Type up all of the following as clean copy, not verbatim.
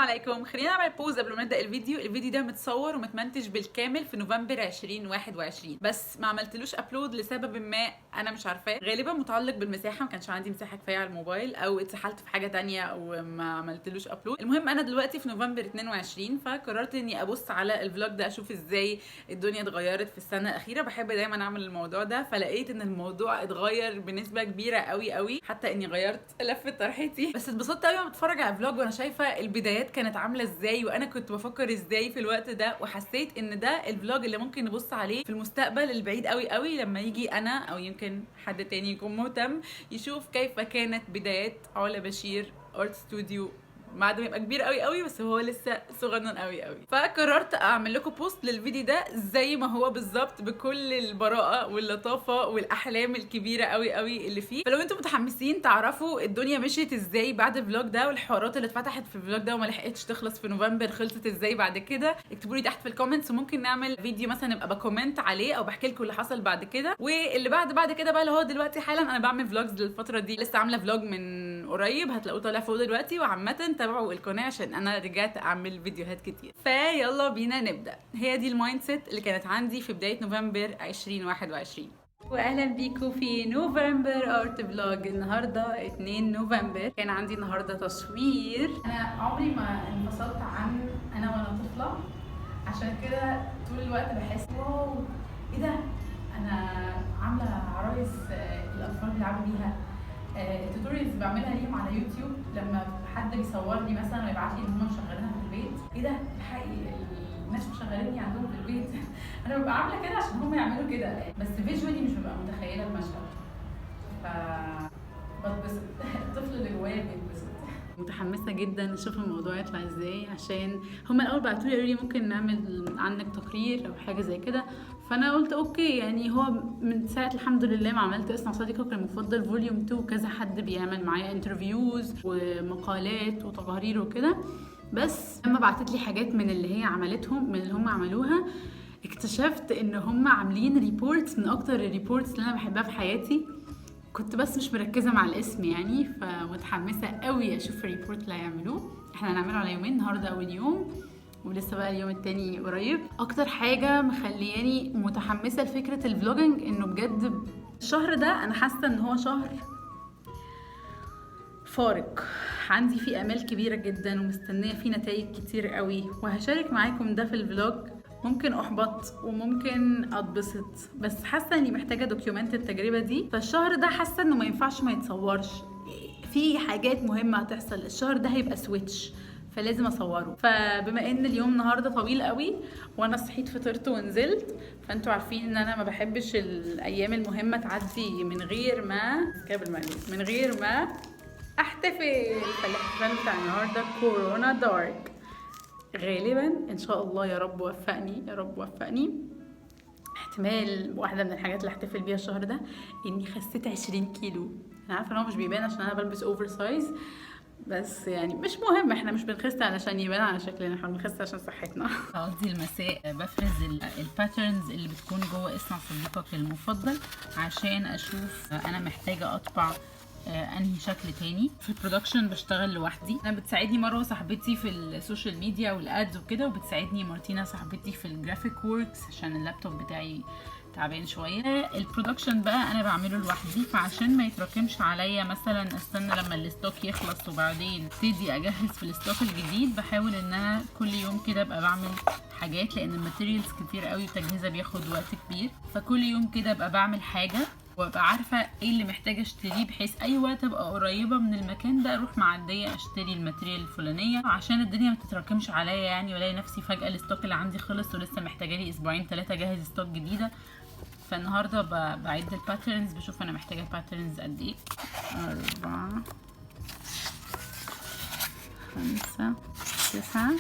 عليكم. خلينا نعمل بوز قبل ما نبدا الفيديو ده متصور ومتمنتج بالكامل في نوفمبر 2021، بس ما عملتلوش ابلود لسبب ما انا مش عارفاه، غالبا متعلق بالمساحه، ما كانش عندي مساحه كفايه على الموبايل او اتسحلت في حاجه تانية او ما عملتلوش ابلود. المهم انا دلوقتي في نوفمبر 22، فقررت اني ابص على الفلوج ده اشوف ازاي الدنيا اتغيرت في السنه الاخيره. بحب دايما اعمل الموضوع ده، فلقيت ان الموضوع اتغير بنسبه كبيره قوي حتى اني غيرت لفه طرحتي. بس اتبسطت قوي وانا بتفرج على الفلوج وانا شايفه البدايات كانت عامله ازاي وانا كنت بفكر ازاي في الوقت ده، وحسيت ان ده الفلوج اللي ممكن نبص عليه في المستقبل البعيد قوي لما يجي انا او يمكن حد تاني يكون مهتم يشوف كيف كانت بدايات علا بشير ارت ستوديو بعد ما يبقى كبير قوي بس هو لسه صغنن قوي. فقررت اعمل لكم بوست للفيديو ده زي ما هو بالظبط، بكل البراءه واللطافه والاحلام الكبيره قوي اللي فيه. فلو انتم متحمسين تعرفوا الدنيا مشيت ازاي بعد الفلوج ده والحوارات اللي اتفتحت في الفلوج ده وما لحقتش تخلص في نوفمبر خلصت ازاي بعد كده، اكتبوا لي تحت في الكومنتس وممكن نعمل فيديو مثلا ابقى بكومنت عليه او بحكي لكم اللي حصل بعد كده. واللي بعد كده بقى اللي هو دلوقتي حالا انا بعمل فلوجز للفتره دي، لسه عامله فلوج من قريب هتلاقوه طالع فوق دلوقتي، وعامه تابعوا القناه عشان انا رجعت اعمل فيديوهات كتير. فيلا بينا نبدا. هي دي المايند سيت اللي كانت عندي في بدايه نوفمبر 2021. واهلا بيكم في نوفمبر ارت فلوج. النهارده 2 نوفمبر، كان عندي النهارده تصوير. انا عمري ما انفصلت عن انا وانا طفله، عشان كده طول الوقت بحس واو ايه ده، انا عامله عرايس الاطفال بيلعبوا بيها. التوتوريالز بعملها ليهم على يوتيوب لما حد بيصورني مثلا ويبعت لي ان هم مشغلينها في البيت. ايه ده الحقيقي الناس مشغليني عندهم في البيت. انا ببقى عامله كده عشان هم يعملوا كده، بس فيجوالي مش ببقى متخيله المشهد. ف بتبسط الطفل اللي جوايا بيتبسط. متحمسه جدا اشوف الموضوع يطلع ازاي، عشان هم الاول بعتوا لي قالوا لي ممكن نعمل عنك تقرير او حاجه زي كده، فانا قلت اوكي. يعني هو من ساعه الحمد لله ما عملت اصنع صديقك المفضل فوليوم 2 كذا حد بيعمل معايا انترفيوز ومقالات وتقارير وكده، بس لما بعتت لي حاجات من اللي هي عملتهم من اللي هم عملوها اكتشفت ان هم عاملين ريبورتس من اكتر الريبورتس اللي انا بحبها في حياتي. كنت بس مش مركزه مع الاسم يعني، فمتحمسه قوي اشوف الريبورت اللي هيعملوه. احنا هنعمله على يومين، النهارده اول يوم ولسه بقى اليوم التاني قريب. اكتر حاجه مخلياني متحمسه لفكره الفلوجينج انه بجد الشهر ده انا حاسه ان هو شهر فارق، عندي فيه امال كبيره جدا ومستنيه فيه نتائج كتير قوي، وهشارك معاكم ده في الفلوج. ممكن احبط وممكن اتبسط، بس حاسه اني محتاجه دوكيومنت التجربه دي. فالشهر ده حاسه انه ما ينفعش ما يتصورش، في حاجات مهمه هتحصل الشهر ده، هيبقى سويتش فلازم اصوره. فبما ان اليوم النهارده طويل قوي وانا صحيت فطرت ونزلت، فانتوا عارفين ان انا ما بحبش الايام المهمه تعدي من غير ما احتفل. فالاحتفال بتاع النهارده كورونا دارك، غالبا ان شاء الله يا رب وفقني. احتمال واحده من الحاجات اللي احتفل بيها الشهر ده اني خسيت 20 كيلو. انا عارفه ان هو مش بيبان عشان انا بلبس اوفر سايز، بس يعني مش مهم، احنا مش بنخس علشان يبان على شكلنا، احنا بنخس عشان صحتنا. قضي المساء بفرز الباترنز اللي بتكون جوه اصنع صديقك المفضل عشان اشوف انا محتاجه اطبع انهي شكل تاني. في البرودكشن بشتغل لوحدي، انا بتساعدني مروه صاحبتي في السوشيال ميديا والادز وكده، وبتساعدني مارتينا صاحبتي في الجرافيك ووركس عشان اللابتوب بتاعي تعبان شويه. البرودكشن بقى انا بعمله لوحدي، فعشان ما يتراكمش عليا مثلا استنى لما الستوك يخلص وبعدين ابتدي اجهز في الستوك الجديد، بحاول ان انا كل يوم كده ابقى بعمل حاجات، لان الماتيريالز كتير قوي وتجهيزها بياخد وقت كبير، فكل يوم كده ابقى بعمل حاجه وابقى عارفه ايه اللي محتاجه اشتريه، بحيث اي وقت ابقى قريبه من المكان ده اروح معديه اشتري الماتيريال الفلانيه، عشان الدنيا ما تتراكمش عليا يعني، والاقي نفسي فجاه الستوك اللي عندي خلص ولسه محتاجه لي اسبوعين 3 اجهز ستوك جديده. فالنهارده بعد الباترنز، بشوف انا محتاجه باترنز قد ايه. 4 5 9.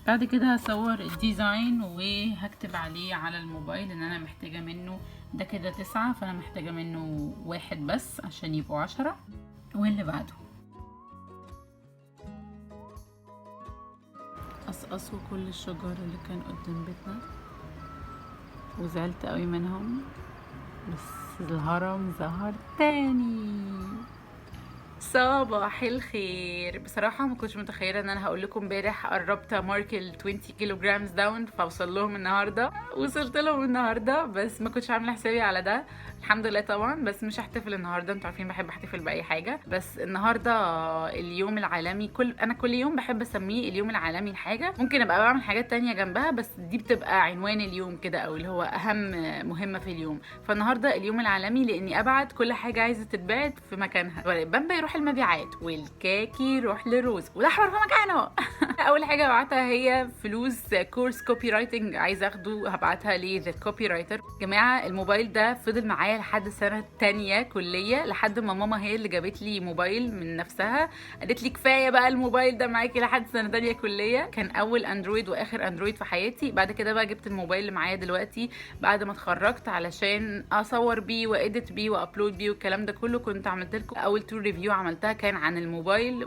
بعد كده هصور الديزاين وهكتب عليه على الموبايل ان انا محتاجه منه ده كده 9، فانا محتاجه منه 1 بس عشان يبقوا 10. واللي بعده قصقصوا كل الشجر اللي كان قدام بيتنا وزعلت قوي منهم، بس الهرم ظهر تاني. صباح الخير. بصراحة ما كنتش متخيلة ان انا هقول لكم امبارح قربت مارك ال 20 كيلو جرامز داون، فوصل لهم النهاردة، وصلت لهم النهاردة، بس ما كنتش عاملة حسابي على ده. الحمد لله طبعا، بس مش هحتفل النهاردة، انتوا عارفين بحب احتفل بأي حاجة، بس النهاردة اليوم العالمي. انا كل يوم بحب اسميه اليوم العالمي لحاجة، ممكن ابقى بعمل حاجات تانية جنبها، بس دي بتبقى عنوان اليوم كده، او اللي هو اهم مهمة في اليوم. فالنهاردة اليوم العالمي لاني ابعت كل حاجة عايزة تتبعت في مكانها. بامبا يروح المبيعات، والكاكي يروح لروز، والاحمر في مكانه. اول حاجه هبعتها هي فلوس كورس كوبي رايتنج عايزه اخده، هبعتها لذا كوبي رايتر. جماعه الموبايل ده فضل معايا لحد سنه تانية كليه، لحد ما ماما هي اللي جابت لي موبايل من نفسها، قالت لي كفايه بقى الموبايل ده معاكي لحد سنه تانية كليه. كان اول اندرويد واخر اندرويد في حياتي. بعد كده بقى جبت الموبايل اللي معايا دلوقتي بعد ما اتخرجت، علشان اصور بيه واديت بيه وابلود بيه والكلام ده كله. كنت عملت لكم اول تور ريفيو عملتها كان عن الموبايل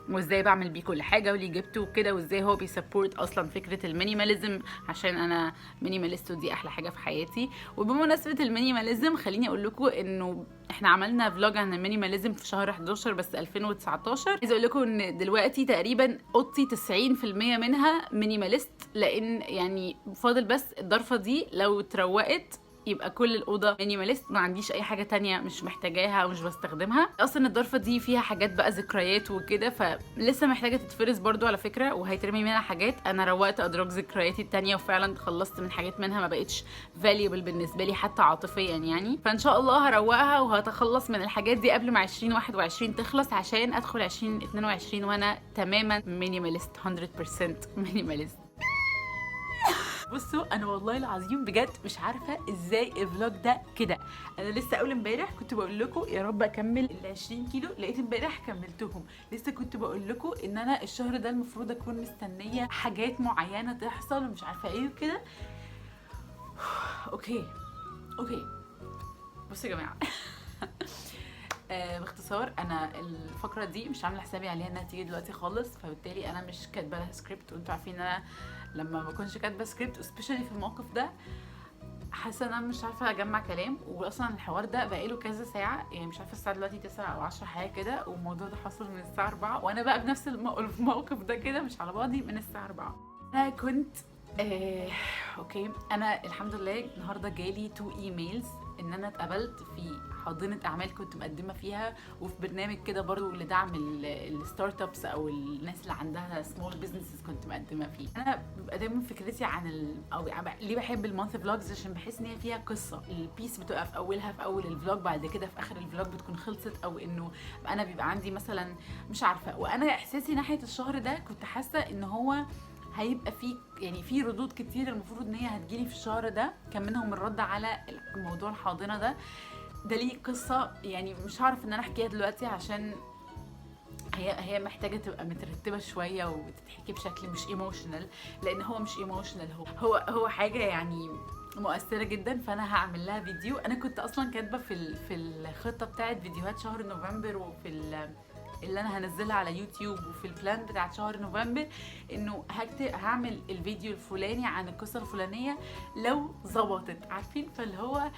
وازاي بعمل بيه كل حاجه واللي جبته وكده، وازاي هو بيسبورت اصلا فكره المينيماليزم، عشان انا مينيماليست ودي احلى حاجه في حياتي. وبمناسبه المينيماليزم خليني اقول لكم انه احنا عملنا فلوج عن المينيماليزم في شهر 11 بس 2019. عايزه اقول لكم ان دلوقتي تقريبا اوضتي 90% منها مينيماليست، لان يعني فاضل بس الضرفه دي لو اتروقت يبقى كل الاوضه مينيماليست، ما عنديش اي حاجه تانية مش محتاجاها ومش بستخدمها اصلا. الضرفه دي فيها حاجات بقى ذكريات وكده، فلسه محتاجه تتفرز برضو على فكره، وهيترمي منها حاجات. انا روقت ادراج ذكرياتي التانية وفعلا خلصت من حاجات منها ما بقتش valuable بالنسبه لي حتى عاطفيا يعني. فان شاء الله هروقها وهتخلص من الحاجات دي قبل ما 2021 تخلص، عشان ادخل 2022 وانا تماما مينيماليست 100% مينيماليست. بصوا انا والله العظيم بجد مش عارفه ازاي الفلوج ده كده. انا لسه اول امبارح كنت بقول لكم يا رب اكمل ال 20 كيلو، لقيت امبارح كملتهم. لسه كنت بقول لكم ان انا الشهر ده المفروض اكون مستنيه حاجات معينه تحصل ومش عارفه ايه وكده. اوكي بصوا يا جماعه. باختصار انا الفقره دي مش عامله حسابي عليها انها تيجي دلوقتي خالص، فبالتالي انا مش كاتبه لها سكريبت. وانتوا عارفين ان انا لما ما بكونش كاتبه سكريبت سبيشالي في الموقف ده حاسه ان انا مش عارفه اجمع كلام. واصلا الحوار ده بقاله كذا ساعه، يعني مش عارفه الساعه دلوقتي 9 او 10 حاجه كده، والموضوع ده حصل من الساعه 4 وانا بقى بنفس الموقف ده كده مش على بعضي من الساعه 4. انا كنت اوكي، انا الحمد لله النهارده جالي 2 ايميلز ان انا اتقبلت في حاضنه اعمال كنت مقدمه فيها، وفي برنامج كده برضو لدعم الستارت ابس او الناس اللي عندها سمول بزنسز كنت مقدمه فيه. انا بيبقى دايما فكرتي عن او ليه بحب المانث فلوجز، عشان بحس ان هي فيها قصه. البيس بتبقى في اولها في اول الفلوج، بعد كده في اخر الفلوج بتكون خلصت، او انه انا بيبقى عندي مثلا مش عارفه. وانا احساسي ناحيه الشهر ده كنت حاسه ان هو هيبقى في يعني في ردود كتير المفروض ان هي هتجيلي في الشهر ده، كان منهم الرد على موضوع الحاضنه ده ليه قصه، يعني مش هعرف ان انا احكيها دلوقتي عشان هي محتاجه تبقى مترتبه شويه وتتحكي بشكل مش ايموشنال، لان هو مش ايموشنال، هو حاجه يعني مؤثره جدا. فانا هعمل لها فيديو. انا كنت اصلا كاتبه في الخطه بتاعت فيديوهات شهر نوفمبر، وفي اللي انا هنزلها على يوتيوب، وفي البلان بتاعت شهر نوفمبر انه هعمل الفيديو الفلاني عن القصه الفلانيه لو ظبطت، عارفين. فاللي هو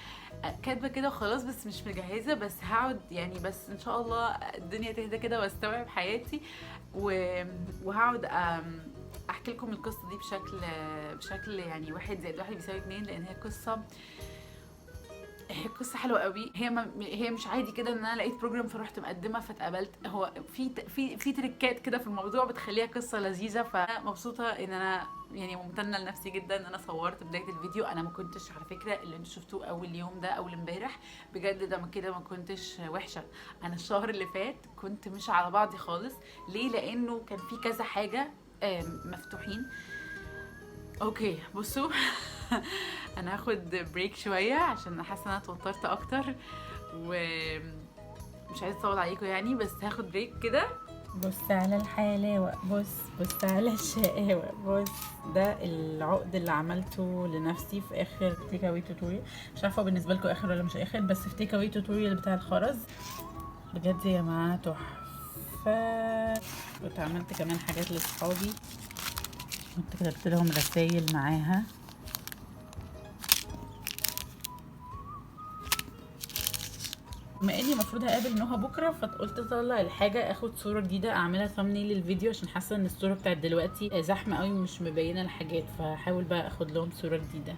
كاتبه كده وخلاص، بس مش مجهزه، بس هقعد يعني بس ان شاء الله الدنيا تهدى كده واستوعب حياتي وهقعد احكي لكم القصه دي بشكل يعني 1 زائد 1 بيساوي 2، لان هي قصه حلوه قوي. هي مش عادي كده ان انا لقيت بروجرام فرحت مقدمه فاتقبلت. هو في تريكات كده في الموضوع بتخليها قصه لذيذه. فمبسوطه ان انا يعني ممتنه لنفسي جدا ان انا صورت بدايه الفيديو. انا ما كنتش على فكره اللي انتوا شفتوه اول يوم ده اول امبارح بجد ده كده ما كنتش وحشه. انا الشهر اللي فات كنت مش على بعضي خالص. ليه؟ لانه كان في كذا حاجه مفتوحين. اوكي بصوا. انا هاخد بريك شويه عشان حاسه ان انا اتوترت اكتر ومش عايزه اطول عليكم يعني، بس هاخد بريك كده. بص على الحلاوه، بص على الشقاوه. بص ده العقد اللي عملته لنفسي في اخر تيك اواي توتوريال. مش عارفه بالنسبه لكم اخر ولا مش اخر، بس في تيك اواي توتوريال بتاع الخرز بجد يا جماعه تحفه. كنت عملت كمان حاجات لاصحابي، كنت كتبت لهم رسايل معاها. بما اني المفروض هقابل نهى بكره، فقلت اطلع الحاجه اخد صوره جديده اعملها ثامنيل للفيديو، عشان حاسه ان الصوره بتاعت دلوقتي زحمه قوي مش مبينه الحاجات، فهحاول بقى اخد لهم صوره جديده.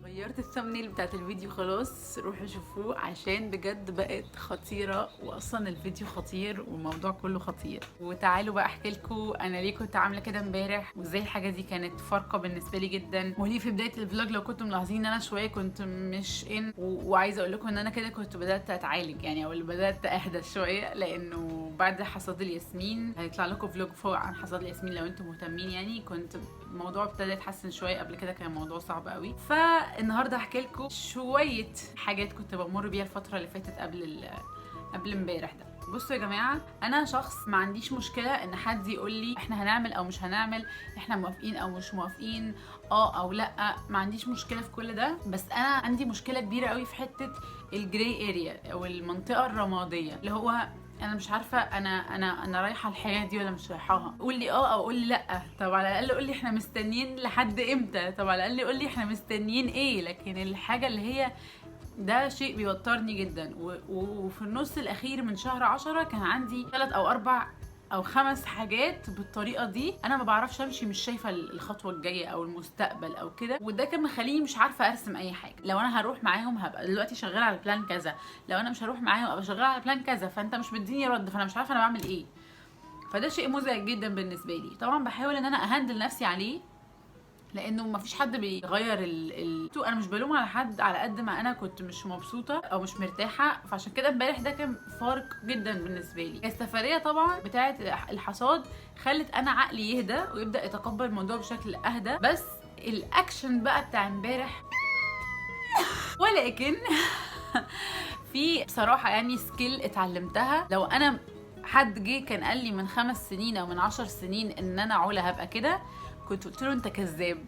غيرت الثمنيل بتاعت الفيديو خلاص، روحوا شوفوه عشان بجد بقت خطيرة، واصلا الفيديو خطير والموضوع كله خطير. وتعالوا بقى احكي لكم انا ليه كنت عامله كده امبارح، وازاي الحاجه دي كانت فارقه بالنسبه لي جدا. وليه في بدايه الفلوج لو كنتم ملاحظين ان انا شويه كنت مش وعايزه اقول لكم ان انا كده كنت بدات اتعالج يعني، او اللي بدات اهدى شويه، لانه بعد حصاد الياسمين هيطلع لكم فلوج فوق عن حصاد الياسمين لو انتم مهتمين يعني. كنت الموضوع ابتدى يتحسن شويه، قبل كده كان الموضوع صعب قوي. فالنهارده هحكي لكم شويه حاجات كنت بمر بيها الفتره اللي فاتت قبل امبارح ده. بصوا يا جماعه، انا شخص ما عنديش مشكله ان حد يقول لي احنا هنعمل او مش هنعمل، احنا موافقين او مش موافقين، او لا، ما عنديش مشكله في كل ده. بس انا عندي مشكله كبيره قوي في حته الجراي اريا او المنطقه الرماديه، اللي هو انا مش عارفه انا رايحه الحياه دي ولا مش رايحاها. قول لي او قول لي لا. طب على الاقل قول لي احنا مستنيين لحد امتى، طب على الاقل قول لي احنا مستنيين ايه. لكن الحاجه اللي هي ده شيء بيوترني جدا. وفي النص الاخير من شهر 10 كان عندي 3 أو 4 أو 5 حاجات بالطريقه دي. انا ما بعرفش امشي، مش شايفه الخطوه الجايه او المستقبل او كده، وده كان مخليني مش عارفه ارسم اي حاجه. لو انا هروح معاهم هبقى دلوقتي شغاله على بلان كذا، لو انا مش هروح معاهم ابقى شغاله على بلان كذا، فانت مش مديني رد، فانا مش عارفه انا بعمل ايه. فده شيء مزعج جدا بالنسبه لي. طبعا بحاول ان انا اهندل نفسي عليه، لانه ما فيش حد بيغير انا مش بلوم على حد، على قد ما انا كنت مش مبسوطه او مش مرتاحه. فعشان كده امبارح ده كان فارق جدا بالنسبه لي. السفريه طبعا بتاعه الحصاد خلت انا عقلي يهدى ويبدا يتقبل الموضوع بشكل اهدى. بس الاكشن بقى بتاع امبارح ولكن في بصراحه يعني سكيل اتعلمتها. لو انا حد جه كان قال لي من 5 سنين او من 10 سنين ان انا علا هبقى كده، كنت قلت له انت كذاب.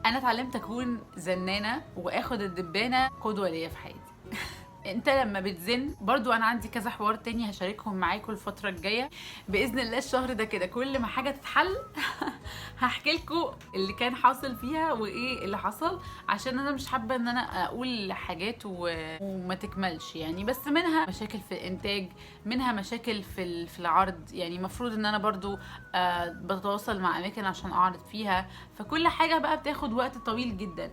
انا اتعلمت اكون زنانه واخد الدبانه قدوه ليا في حياتي. انت لما بتزن برضو، انا عندي كذا حوار تاني هشاركهم معاكم الفتره الجايه باذن الله. الشهر ده كده كل ما حاجه تتحل هحكي لكم اللي كان حاصل فيها وايه اللي حصل، عشان انا مش حابه ان انا اقول حاجات وما تكملش يعني. بس منها مشاكل في الانتاج، منها مشاكل في العرض يعني. المفروض ان انا برضو بتواصل مع اماكن عشان اعرض فيها، فكل حاجه بقى بتاخد وقت طويل جدا.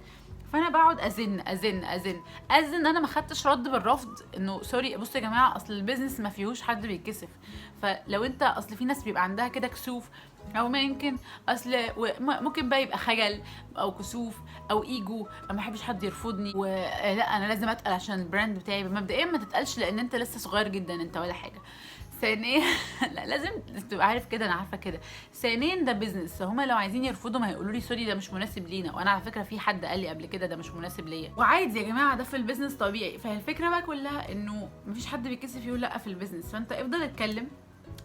فانا بقعد ازن انا ما خدتش رد بالرفض، انه سوري بصوا يا جماعه، اصل البيزنس ما فيهوش حد بيتكسف. فلو انت اصل في ناس بيبقى عندها كده كسوف، او ما يمكن اصل ممكن بقى يبقى خجل او كسوف او ايجو، ما بحبش حد يرفضني، ولا انا لازم اتقل عشان البراند بتاعي. مبدئيا ما تتقلش، لان انت لسه صغير جدا انت ولا حاجه. ثانيا لا، لازم تبقى عارف كده، انا عارفه كده. ثانيا ده بيزنس، هما لو عايزين يرفضوا ما هيقولوا لي سوري ده مش مناسب لينا. وانا على فكره في حد قال لي قبل كده ده مش مناسب ليا، وعادي يا جماعه، ده في البيزنس طبيعي. فالفكره بقى كلها انه مفيش حد بيتكسف يقول لا في البيزنس. فانت افضل اتكلم،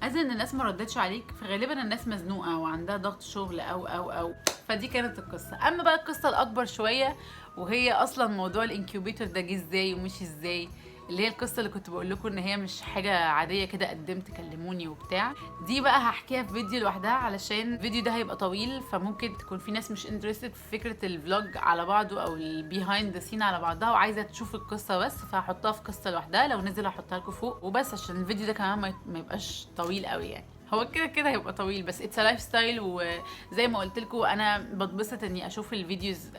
اذن ان الناس ما ردتش عليك، فغالبا الناس مزنوقه وعندها ضغط شغل او فدي كانت القصه. اما بقى القصه الاكبر شويه، وهي اصلا موضوع الانكيوبيتور ده جه ازاي ومشي ازاي، اللي هي القصه اللي كنت بقول لكم ان هي مش حاجه عاديه كده قدمت كلموني وبتاع. دي بقى هحكيها في فيديو لوحدها، علشان الفيديو ده هيبقى طويل، فممكن تكون في ناس مش انترستد في فكره الفلوج على بعضه او البيهايند ذا سين على بعضها، وعايزه تشوف القصه بس، فهحطها في قصه لوحدها. لو نزل هحطها لكم فوق وبس، عشان الفيديو ده كمان ما يبقاش طويل قوي يعني. هو كده هيبقى طويل، بس اتس لايف ستايل. وزي ما قلت لكم انا بتبسط اني اشوف الفيديوز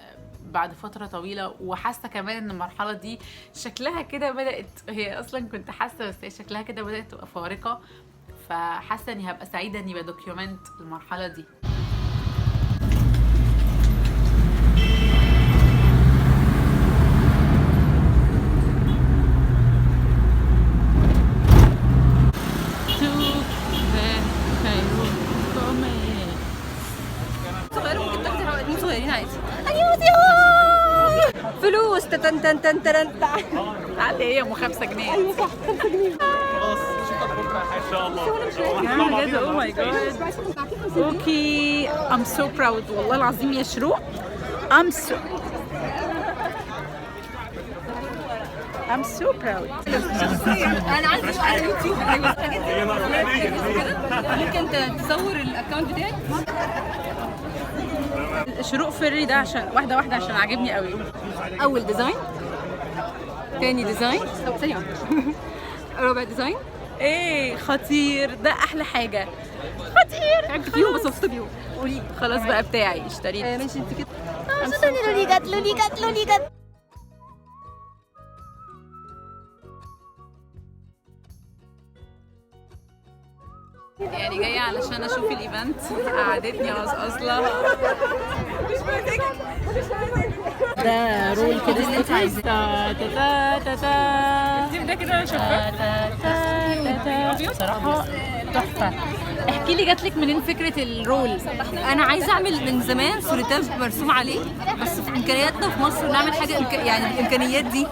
بعد فتره طويله. وحاسه كمان ان المرحله دي شكلها كده بدات، هي اصلا كنت حاسه بس هي شكلها كده بدات تبقى فارقه. فحاسه اني هبقى سعيده اني بدوكيومنت المرحله دي. فلوس بص تن تن تن تن. تعالي هي ام 5 جنيه. ايوه صح 5 جنيه. خلاص نشوفك بكره ان شاء الله. بجد او ماي جاد. اوكي I'm so proud والله العظيم يا شروق. I'm so proud. انا عندي على يوتيوب ممكن تصور الاكونت بتاعي. شروق فري ده عشان واحده واحده عشان عاجبني قوي. اول ديزاين، تاني ديزاين، طب ثانيه واحدة. رابع ديزاين. ايه خطير ده احلى حاجه. خطير تعبت فيهم بس مبسوطه بيهم. قولي خلاص بقى بتاعي اشتريت. ماشي انت كده. لولي جت. يعني جايه علشان اشوف الايفنت. قعدتني اصلا ده رول كده انت عايزه. تا تا تا تا ده كده شفاف بصراحه تحفه. احكي لي جاتلك منين فكره الرول؟ انا عايزه اعمل من زمان سوليتاب مرسوم عليه، بس في امكانياتنا في مصر نعمل حاجه يعني الامكانيات دي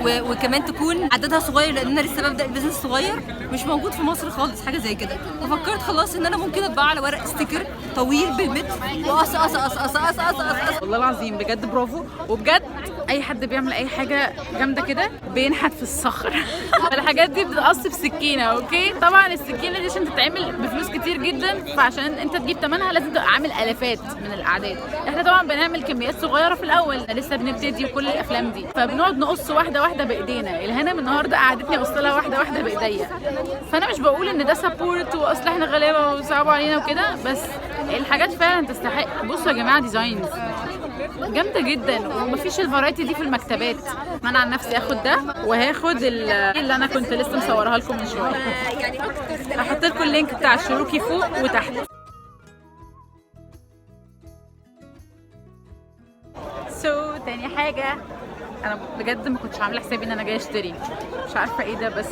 وكمان تكون عددها صغير، لان انا لسه ببدا البيزنس صغير مش موجود في مصر خالص حاجه زي كده. ففكرت خلاص ان انا ممكن اطبع على ورق ستيكر طويل بالمتر وقص قص قص قص قص قص قص. والله العظيم بجد برافو. وبجد اي حد بيعمل اي حاجه جامده كده بينحت في الصخر. الحاجات دي بتتقص بسكينه. اوكي طبعا السكينه دي عشان تتعمل بفلوس كتير جدا، فعشان انت تجيب ثمنها لازم تبقى عامل الافات من الاعداد. احنا طبعا بنعمل كميات صغيره في الاول، لسه بنبتدي وكل الافلام دي، فبنقعد نقص واحده واحده بايدينا. الهنا النهارده قعدتني اقص لها واحده واحده بايديا. فانا مش بقول ان ده سبورت واصل احنا غلابه وصعبوا علينا وكده، بس الحاجات فعلا تستحق. بصوا يا جماعه ديزاينز جامده جدا، ومفيش الفرايتي دي في المكتبات. انا عن نفسي اخد ده، وهاخد اللي انا كنت لسه مصورها لكم من شويه. هحط لكم اللينك بتاع الشروكي فوق وتحت. تاني حاجه، انا بجد ما كنتش عامله حسابي ان انا جايه اشتري، مش عارفه ايه ده، بس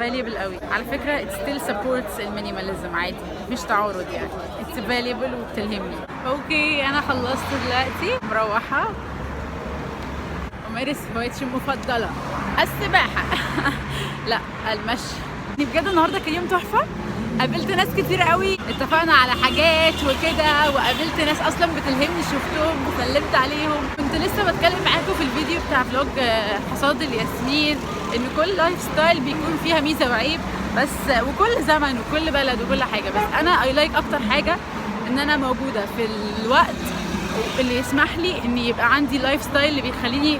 valuable قوي على فكره. it still supports المينيماليزم عادي، مش تعارض يعني. it's valuable وبتلهمني. اوكي انا خلصت دلوقتي، مروحه امارس هوايتي المفضله السباحه. لا المشي. بجد النهارده كان يوم تحفه. قابلت ناس كتير قوي، اتفقنا على حاجات وكده، وقابلت ناس اصلا بتلهمني شفتهم وسلمت عليهم. كنت لسه بتكلم معاكم في الفيديو بتاع فلوج حصاد الياسمين ان كل لايف ستايل بيكون فيها ميزه وعيب، بس وكل زمن وكل بلد وكل حاجه. بس انا اي لايك اكتر حاجه ان انا موجوده في الوقت اللي يسمح لي ان يبقى عندي لايف ستايل اللي بيخليني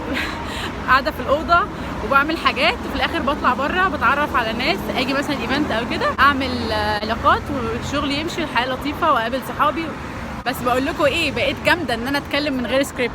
قاعده في الاوضه وبعمل حاجات، وفي الاخر بطلع بره بتعرف على ناس، اجي مثلا ايفنت او كده اعمل علاقات والشغل يمشي، الحياه لطيفه واقابل صحابي. بس بقول لكم ايه، بقيت جامده ان انا اتكلم من غير سكريبت.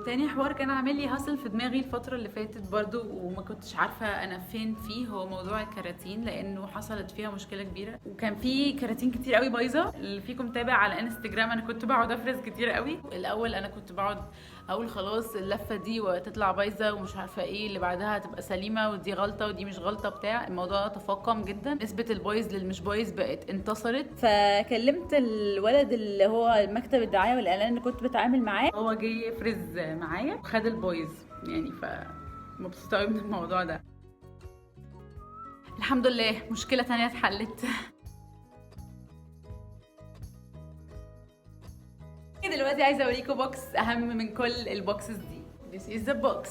تاني حوار كان عامل لي هاسل في دماغي الفترة اللي فاتت برضو، وما كنتش عارفة انا فين فيه، هو موضوع الكراتين، لانه حصلت فيها مشكلة كبيرة، وكان في كراتين كتير قوي بايظة. اللي فيكم متابع على انستجرام انا كنت بقعد افرز كتير قوي. الاول انا كنت بقعد اقول خلاص اللفة دي وتطلع بايظة ومش عارفة ايه، اللي بعدها هتبقى سليمة ودي غلطة ودي مش غلطة بتاع. الموضوع تفاقم جدا، نسبة البايظ للمش بايظ بقت انتصرت. فكلمت الولد اللي هو مكتب الدعاية والاعلان اللي كنت بتعامل معاه، هو جه يفرز معايا وخد البايظ يعني، فمبسوطة قوي من الموضوع ده. الحمد لله مشكلة تانية اتحلت. دلوقتي عايزه اوريكم بوكس اهم من كل البوكسز دي. This is the box.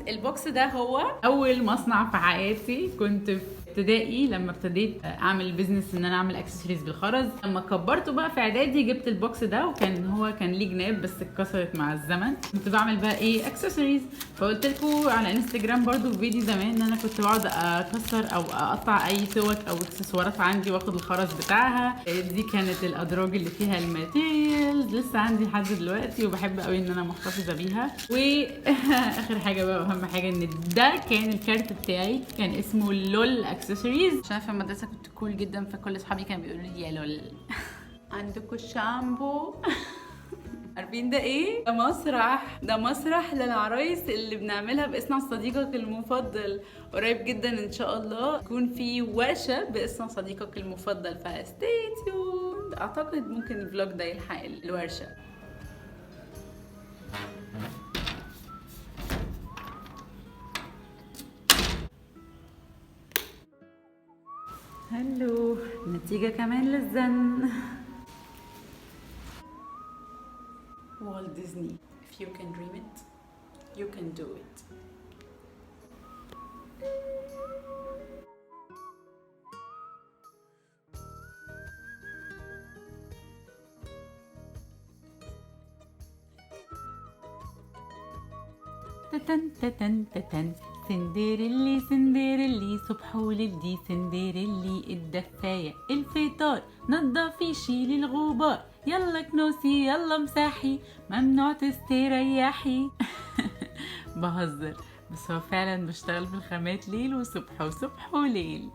البوكس ده هو اول مصنع في حياتي. كنت في ابتدائي لما ابتديت اعمل بيزنس ان انا اعمل اكسسوارز بالخرز. لما كبرته بقى في اعدادي جبت البوكس ده، وكان ليه جناب بس اتكسرت مع الزمن. كنت بعمل بقى ايه اكسسوارز، فقلت لكم على انستجرام برضو في فيديو زمان ان انا كنت بقعد اكسر او اقطع اي توك او اكسسوارات عندي واخد الخرز بتاعها. دي كانت الادراج اللي فيها الماتيريالز، لسه عندي لحد دلوقتي وبحب قوي ان انا محتفظه بيها. واخر حاجه بقى واهم حاجه ان ده كان الكارت بتاعي، كان اسمه لول اكسسوارز عشان في المدرسه كنت كول جدا، فكل اصحابي كانوا بيقولوا لي يا لول. عندكم الشامبو. عارفين ده ايه؟ ده مسرح، ده مسرح للعرايس اللي بنعملها باصنع صديقك المفضل. قريب جدا ان شاء الله يكون في ورشه باصنع صديقك المفضل، فستي تيوند. اعتقد ممكن الفلوج ده يلحق الورشه. هلو، نتيجة كمان للزن. Walt Disney. If you can dream it, you can do it. تتن تتن تتن سندريلي سندريلي صبح ولدي سندريلي الدفاية الفطار نضفي شيلي الغبار يلا كنوسي يلا مساحي ممنوع تستريحي. بهزر، بس هو فعلا بشتغل في الخامات ليل وصبح وصبح وليل.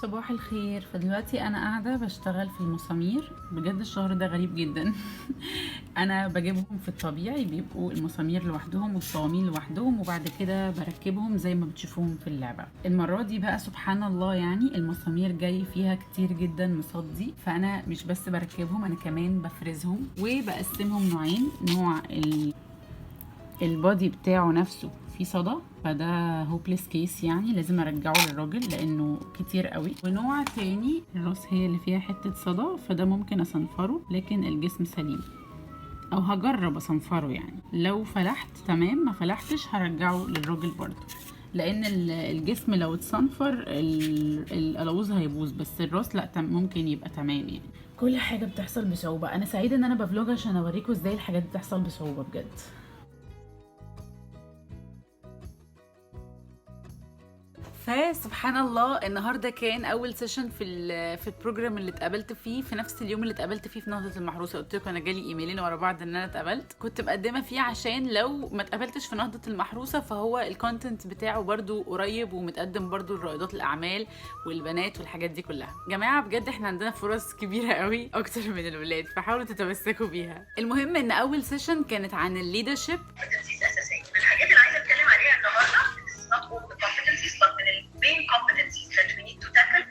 صباح الخير. فدلوقتي انا قاعده بشتغل في المسامير. بجد الشهر ده غريب جدا. انا بجيبهم في الطبيعي بيبقوا المسامير لوحدهم والصواميل لوحدهم، وبعد كده بركبهم زي ما بتشوفوهم في اللعبه. المره دي بقى سبحان الله يعني المسامير جاي فيها كتير جدا مصدي، فانا مش بس بركبهم انا كمان بفرزهم وبقسمهم نوعين. نوع البادي بتاعه نفسه في صدى، فده هوبليس كيس يعني لازم ارجعه للراجل لانه كتير قوي. ونوع تاني الراس هي اللي فيها حتة صدى، فده ممكن اصنفره لكن الجسم سليم، او هجرب اصنفره يعني. لو فلحت تمام، ما فلحتش هرجعه للراجل برضه، لان الجسم لو اتصنفر القلاووز هيبوظ، بس الراس لا ممكن يبقى تمام يعني. كل حاجة بتحصل بصعوبة. انا سعيدة ان انا بفلوج عشان اوريكم ازاي الحاجات بتحصل بصعوبة بجد. فسبحان الله النهارده كان اول سيشن في البروجرام اللي اتقابلت فيه في نفس اليوم اللي اتقابلت فيه في نهضه المحروسه. قلت لكم انا جالي ايميلين ورا بعض ان انا اتقابلت، كنت مقدمه فيه عشان لو ما اتقابلتش في نهضه المحروسه فهو الكونتنت بتاعه برده قريب ومتقدم برده لرائدات الاعمال والبنات والحاجات دي كلها. جماعه بجد احنا عندنا فرص كبيره قوي اكتر من الولاد، فحاولوا تتمسكوا بيها. المهم ان اول سيشن كانت عن الليدرشيب. الحاجات اللي عايزه اتكلم عليها النهارده is not all the competencies but من ال main competencies that we need to tackle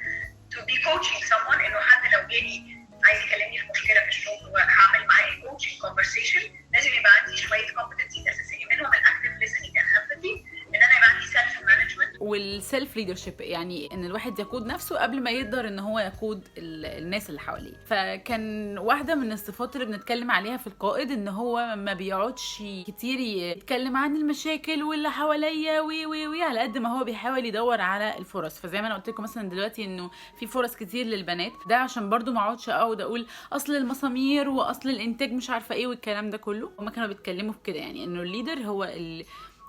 to be coaching someone. انه حد لو جالي عايز يكلمني في مشكله في الشغل وهعمل معاه coaching conversation، لازم يبقى عندي شويه competencies اساسيه منهم active listening and empathy، ان انا يبقى عندي self management والسيلف ليدرشيب، يعني ان الواحد يقود نفسه قبل ما يقدر ان هو يقود الناس اللي حواليه. فكان واحده من الصفات اللي بنتكلم عليها في القائد ان هو ما بيقعدش كتير يتكلم عن المشاكل واللي حواليا وي على قد ما هو بيحاول يدور على الفرص. فزي ما انا قلت لكم مثلا دلوقتي انه في فرص كتير للبنات، ده عشان برضو ما اقعدش اقول اصل المسامير واصل الانتاج مش عارفه ايه والكلام ده كله. هما كانوا بيتكلموا في كده، يعني انه الليدر هو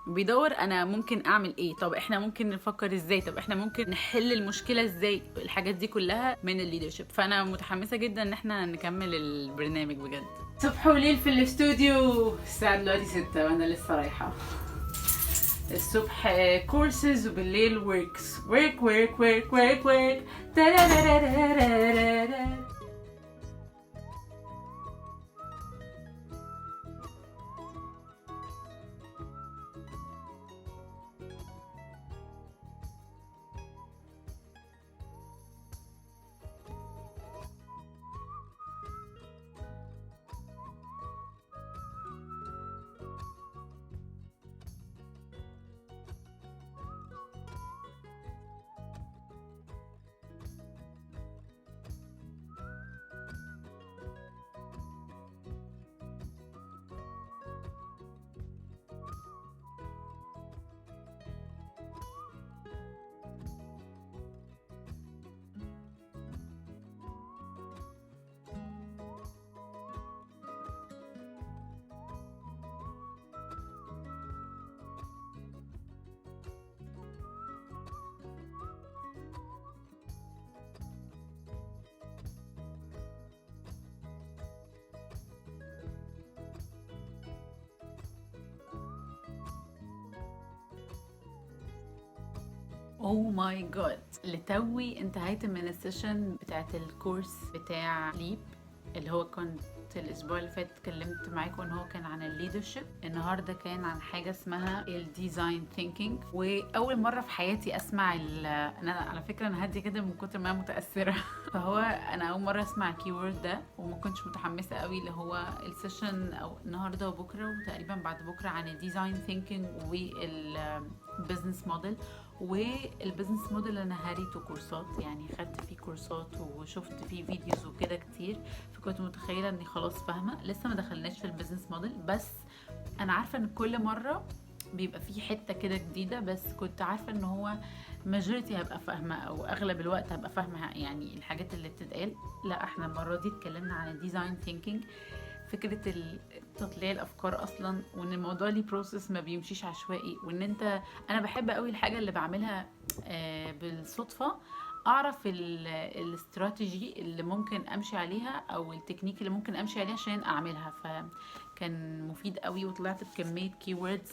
بيدور انا ممكن اعمل ايه، طب احنا ممكن نفكر ازاي، طب احنا ممكن نحل المشكله ازاي. الحاجات دي كلها من الليدرشيب. فانا متحمسه جدا ان احنا نكمل البرنامج بجد. صبح وليل في الاستوديو. الساعه دلوقتي 6 وانا لسه رايحه. الصبح كورسز وبالليل وركس ورك ورك ورك ورك ورك. او ماي جاد، لتوي انتهيت من السيشن بتاعت الكورس بتاع ليب اللي هو كنت الاسبوع اللي فات اتكلمت معاكم ان هو كان عن الليدرشيب. النهارده كان عن حاجه اسمها الديزاين ثينكينج، واول مره في حياتي اسمع انا على فكره انا هاديه كده من كتر ما أنا متاثره فهو انا اول مره اسمع الكيورد ده وما كنتش متحمسه قوي، اللي هو السيشن او النهارده وبكره وتقريبا بعد بكره عن الديزاين ثينكينج والبزنس موديل. والبزنس موديل انا هريته كورسات، يعني خدت فيه كورسات وشفت فيه فيديوز وكده كتير، فكنت متخيله اني خلاص فاهمه. لسه ما دخلناش في البزنس موديل، بس انا عارفه ان كل مره بيبقى فيه حته كده جديده، بس كنت عارفه ان هو ماجوريتي هبقى فاهمه او اغلب الوقت هبقى فاهمه يعني الحاجات اللي بتتقال. لا احنا المره دي اتكلمنا عن الديزاين ثينكينج، فكره تطليع الافكار اصلا، وان الموضوع ليه بروسس ما بيمشيش عشوائي، وان انا بحب قوي الحاجه اللي بعملها بالصدفه اعرف الاستراتيجي اللي ممكن امشي عليها او التكنيك اللي ممكن امشي عليها عشان اعملها. فكان مفيد قوي وطلعت بكميه كيوردز